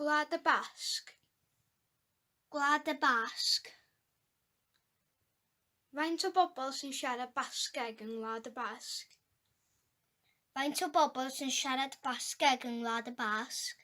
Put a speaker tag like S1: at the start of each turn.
S1: Gwlad y Basg.
S2: Gwlad y Basg.
S1: Faint o bobl sy'n siarad Basgeg yng Ngwlad y Basg?
S2: Faint o bobl sy'n siarad Basgeg yng Ngwlad y Basg?